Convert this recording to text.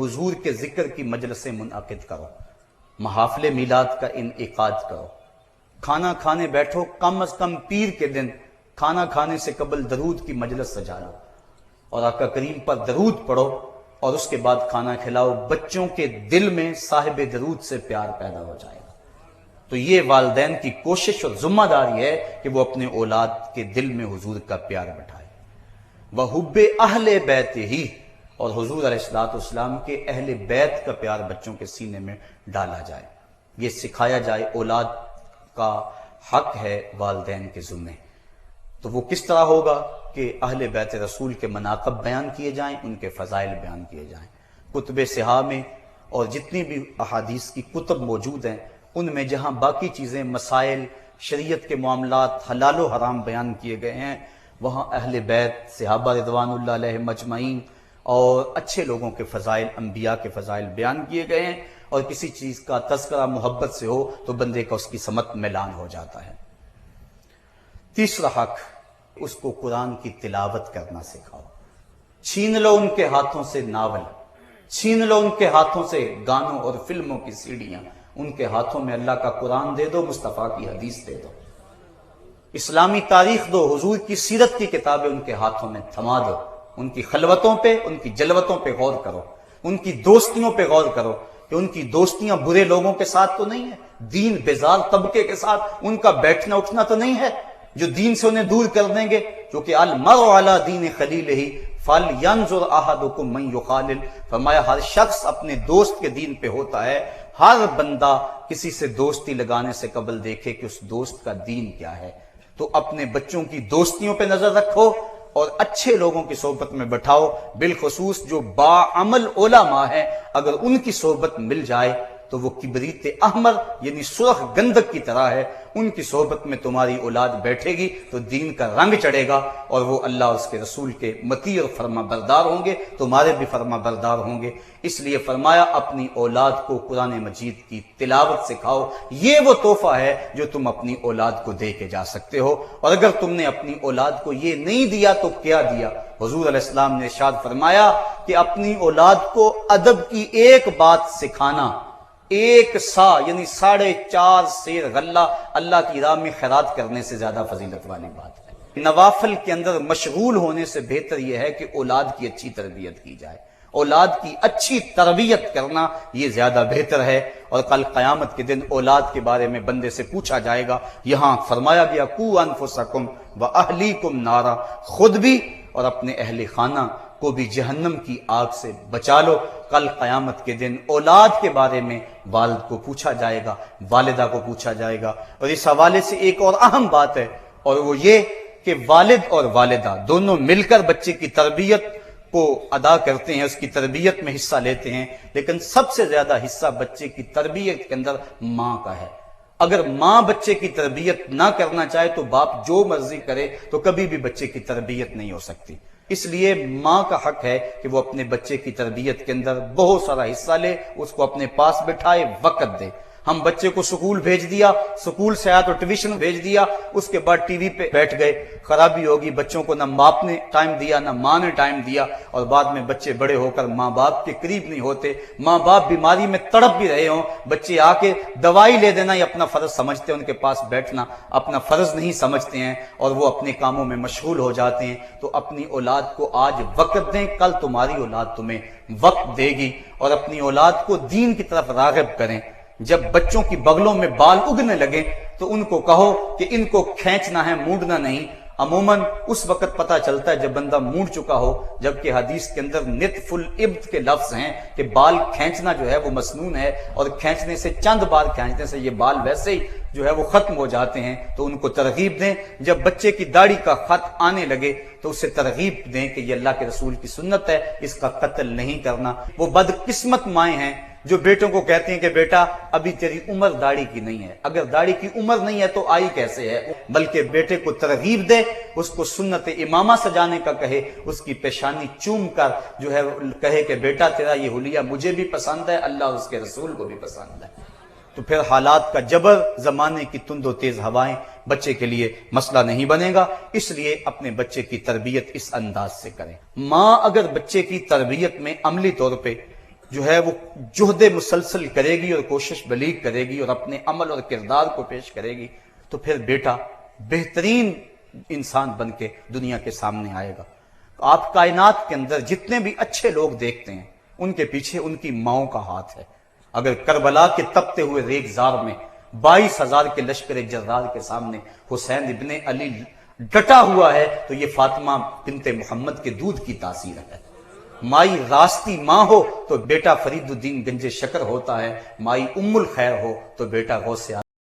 حضور کے ذکر کی مجلسیں منعقد کرو، محافل میلاد کا انعقاد کرو، کھانا کھانے بیٹھو، کم از کم پیر کے دن کھانا کھانے سے قبل درود کی مجلس سجا لو اور آقا کریم پر درود پڑھو اور اس کے بعد کھانا کھلاؤ۔ بچوں کے دل میں صاحب درود سے پیار پیدا ہو جائے گا۔ تو یہ والدین کی کوشش اور ذمہ داری ہے کہ وہ اپنے اولاد کے دل میں حضور کا پیار بٹھائے۔ وَحُبِّ اہل بیت ہی، اور حضور علیہ السلام کے اہل بیت کا پیار بچوں کے سینے میں ڈالا جائے، یہ سکھایا جائے۔ اولاد کا حق ہے والدین کے ذمہ۔ تو وہ کس طرح ہوگا کہ اہل بیت رسول کے مناقب بیان کیے جائیں، ان کے فضائل بیان کیے جائیں۔ کتب صحاح میں اور جتنی بھی احادیث کی کتب موجود ہیں ان میں جہاں باقی چیزیں، مسائل، شریعت کے معاملات، حلال و حرام بیان کیے گئے ہیں، وہاں اہل بیت، صحابہ رضوان اللہ علیہم اجمعین اور اچھے لوگوں کے فضائل، انبیاء کے فضائل بیان کیے گئے ہیں۔ اور کسی چیز کا تذکرہ محبت سے ہو تو بندے کا اس کی سمت میلان ہو جاتا ہے۔ تیسرا حق، اس کو قرآن کی تلاوت کرنا سکھاؤ۔ چھین لو ان کے ہاتھوں سے ناول، چھین لو ان کے ہاتھوں سے گانوں اور فلموں کی سیڑیاں، ان کے ہاتھوں میں اللہ کا قرآن دے دو، مصطفیٰ کی حدیث دے دو، اسلامی تاریخ دو، حضور کی سیرت کی کتابیں ان کے ہاتھوں میں تھما دو۔ ان کی خلوتوں پہ، ان کی جلوتوں پہ غور کرو، ان کی دوستیوں پہ غور کرو کہ ان کی دوستیاں برے لوگوں کے ساتھ تو نہیں ہیں، دین بیزار طبقے کے ساتھ ان کا بیٹھنا اٹھنا تو نہیں ہے جو دین سے انہیں دور کر دیں گے، کیونکہ المرء علی دین خلیلہ فلینظر احدکم من یخالل، فرمایا ہر شخص اپنے دوست کے دین پہ ہوتا ہے۔ ہر بندہ کسی سے دوستی لگانے سے قبل دیکھے کہ اس دوست کا دین کیا ہے۔ تو اپنے بچوں کی دوستیوں پہ نظر رکھو اور اچھے لوگوں کی صحبت میں بٹھاؤ، بالخصوص جو باعمل علماء ہیں، اگر ان کی صحبت مل جائے تو وہ کبریت احمر یعنی سرخ گندک کی طرح ہے، ان کی صحبت میں تمہاری اولاد بیٹھے گی تو دین کا رنگ چڑھے گا اور وہ اللہ اور اس کے رسول کے مطیع اور فرما بردار ہوں گے، تمہارے بھی فرما بردار ہوں گے۔ اس لیے فرمایا اپنی اولاد کو قرآن مجید کی تلاوت سکھاؤ، یہ وہ تحفہ ہے جو تم اپنی اولاد کو دے کے جا سکتے ہو۔ اور اگر تم نے اپنی اولاد کو یہ نہیں دیا تو کیا دیا؟ حضور علیہ السلام نے ارشاد فرمایا کہ اپنی اولاد کو ادب کی ایک بات سکھانا، ایک سا یعنی 4.5 سیر غلہ اللہ کی راہ میں خیرات کرنے سے زیادہ فضیلت والی بات ہے۔ نوافل کے اندر مشغول ہونے سے بہتر یہ ہے کہ اولاد کی اچھی تربیت کی جائے، اولاد کی اچھی تربیت کرنا یہ زیادہ بہتر ہے۔ اور کل قیامت کے دن اولاد کے بارے میں بندے سے پوچھا جائے گا، یہاں فرمایا گیا قوا انفسکم واہلیکم نارا، خود بھی اور اپنے اہل خانہ کو بھی جہنم کی آگ سے بچا لو۔ کل قیامت کے دن اولاد کے بارے میں والد کو پوچھا جائے گا، والدہ کو پوچھا جائے گا۔ اور اس حوالے سے ایک اور اہم بات ہے، اور وہ یہ کہ والد اور والدہ دونوں مل کر بچے کی تربیت کو ادا کرتے ہیں، اس کی تربیت میں حصہ لیتے ہیں، لیکن سب سے زیادہ حصہ بچے کی تربیت کے اندر ماں کا ہے۔ اگر ماں بچے کی تربیت نہ کرنا چاہے تو باپ جو مرضی کرے تو کبھی بھی بچے کی تربیت نہیں ہو سکتی۔ اس لیے ماں کا حق ہے کہ وہ اپنے بچے کی تربیت کے اندر بہت سارا حصہ لے، اس کو اپنے پاس بٹھائے، وقت دے۔ ہم بچے کو سکول بھیج دیا، سکول سے آیا تو ٹیوشن بھیج دیا، اس کے بعد ٹی وی پہ بیٹھ گئے، خرابی ہوگی۔ بچوں کو نہ باپ نے ٹائم دیا نہ ماں نے ٹائم دیا، اور بعد میں بچے بڑے ہو کر ماں باپ کے قریب نہیں ہوتے، ماں باپ بیماری میں تڑپ بھی رہے ہوں، بچے آ کے دوائی لے دینا یہ اپنا فرض سمجھتے ہیں، ان کے پاس بیٹھنا اپنا فرض نہیں سمجھتے ہیں اور وہ اپنے کاموں میں مشغول ہو جاتے ہیں۔ تو اپنی اولاد کو آج وقت دیں، کل تمہاری اولاد تمہیں وقت دے گی۔ اور اپنی اولاد کو دین کی طرف راغب کریں۔ جب بچوں کی بغلوں میں بال اگنے لگے تو ان کو کہو کہ ان کو کھینچنا ہے، موڑنا نہیں۔ عموماً اس وقت پتہ چلتا ہے جب بندہ موڑ چکا ہو، جبکہ حدیث کے اندر نتف الابط کے لفظ ہیں کہ بال کھینچنا جو ہے وہ مسنون ہے، اور کھینچنے سے چند بار کھینچنے سے یہ بال ویسے ہی جو ہے وہ ختم ہو جاتے ہیں۔ تو ان کو ترغیب دیں۔ جب بچے کی داڑھی کا خط آنے لگے تو اسے ترغیب دیں کہ یہ اللہ کے رسول کی سنت ہے، اس کا قتل نہیں کرنا۔ وہ بدقسمت مائیں ہیں جو بیٹوں کو کہتے ہیں کہ بیٹا ابھی تیری عمر داڑھی کی نہیں ہے، اگر داڑھی کی عمر نہیں ہے تو آئی کیسے ہے؟ بلکہ بیٹے کو ترغیب دے، اس کو سنت امامہ سجانے کا کہے، اس کی پیشانی چوم کر جو ہے کہے کہ بیٹا تیرا یہ حلیہ مجھے بھی پسند ہے، اللہ اور اس کے رسول کو بھی پسند ہے۔ تو پھر حالات کا جبر، زمانے کی تند و تیز ہوائیں بچے کے لیے مسئلہ نہیں بنے گا۔ اس لیے اپنے بچے کی تربیت اس انداز سے کریں۔ ماں اگر بچے کی تربیت میں عملی طور پہ جو ہے وہ جہد مسلسل کرے گی اور کوشش بلیغ کرے گی اور اپنے عمل اور کردار کو پیش کرے گی، تو پھر بیٹا بہترین انسان بن کے دنیا کے سامنے آئے گا۔ آپ کائنات کے اندر جتنے بھی اچھے لوگ دیکھتے ہیں ان کے پیچھے ان کی ماؤں کا ہاتھ ہے۔ اگر کربلا کے تپتے ہوئے ریگزار میں 22,000 کے لشکر جرار کے سامنے حسین ابن علی ڈٹا ہوا ہے تو یہ فاطمہ بنت محمد کے دودھ کی تاثیر ہے۔ مائی راستی ماں ہو تو بیٹا فرید الدین گنج شکر ہوتا ہے، مائی ام الخیر ہو تو بیٹا غوث